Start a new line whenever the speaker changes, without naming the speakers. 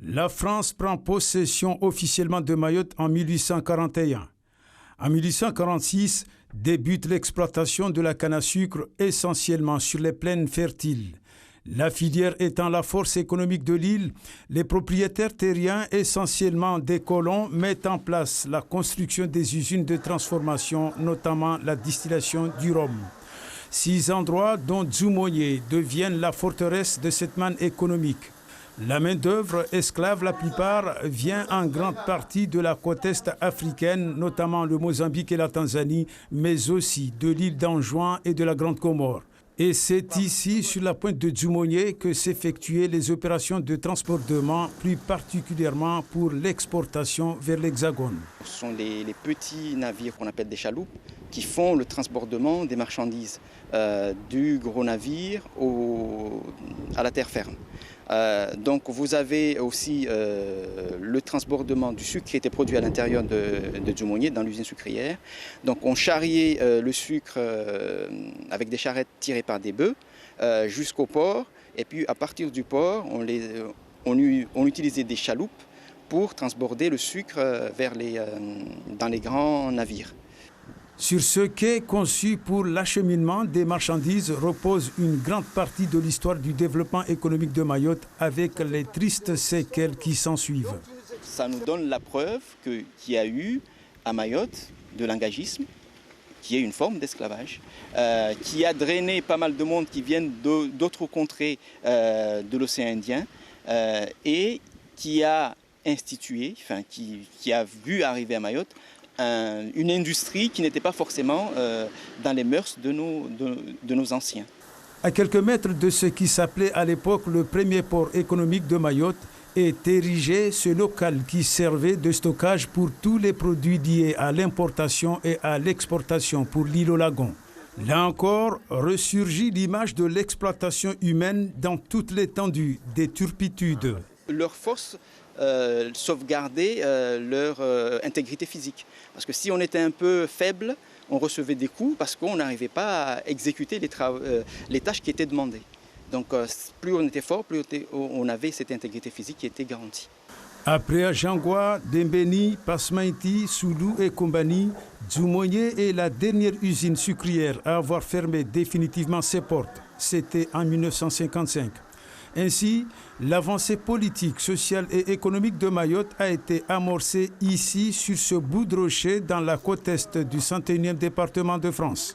La France prend possession officiellement de Mayotte en 1841. En 1846, débute l'exploitation de la canne à sucre essentiellement sur les plaines fertiles. La filière étant la force économique de l'île, les propriétaires terriens, essentiellement des colons, mettent en place la construction des usines de transformation, notamment la distillation du rhum. 6 endroits, dont Djoumoyé, deviennent la forteresse de cette manne économique. La main-d'œuvre, esclave la plupart, vient en grande partie de la côte est africaine, notamment le Mozambique et la Tanzanie, mais aussi de l'île d'Anjouan et de la Grande Comore. Et c'est ici, sur la pointe de Djoumoyé, que s'effectuaient les opérations de transportement, plus particulièrement pour l'exportation vers l'Hexagone.
Ce sont les petits navires qu'on appelle des chaloupes qui font le transportement des marchandises du gros navire à la terre ferme. Donc vous avez aussi le transbordement du sucre qui était produit à l'intérieur de Djoumoyé, dans l'usine sucrière. Donc on charriait le sucre avec des charrettes tirées par des bœufs jusqu'au port. Et puis à partir du port, on utilisait des chaloupes pour transborder le sucre dans les grands navires.
Sur ce quai conçu pour l'acheminement des marchandises repose une grande partie de l'histoire du développement économique de Mayotte avec les tristes séquelles qui s'ensuivent.
Ça nous donne la preuve qu'il y a eu à Mayotte de l'engagisme, qui est une forme d'esclavage, qui a drainé pas mal de monde qui viennent d'autres contrées de l'océan Indien et qui a institué, qui a vu arriver à Mayotte une industrie qui n'était pas forcément dans les mœurs de nos anciens.
À quelques mètres de ce qui s'appelait à l'époque le premier port économique de Mayotte est érigé ce local qui servait de stockage pour tous les produits liés à l'importation et à l'exportation pour l'île au lagon. Là encore, ressurgit l'image de l'exploitation humaine dans toute l'étendue des turpitudes.
Leur force sauvegarder leur intégrité physique. Parce que si on était un peu faible, on recevait des coups parce qu'on n'arrivait pas à exécuter les tâches qui étaient demandées. Donc plus on était fort, plus on avait cette intégrité physique qui était garantie.
Après Ajangwa, Dembeni, Pasmaïti, Soulou et Kombani, Djoumoyé est la dernière usine sucrière à avoir fermé définitivement ses portes. C'était en 1955. Ainsi, l'avancée politique, sociale et économique de Mayotte a été amorcée ici, sur ce bout de rocher, dans la côte est du 101e département de France.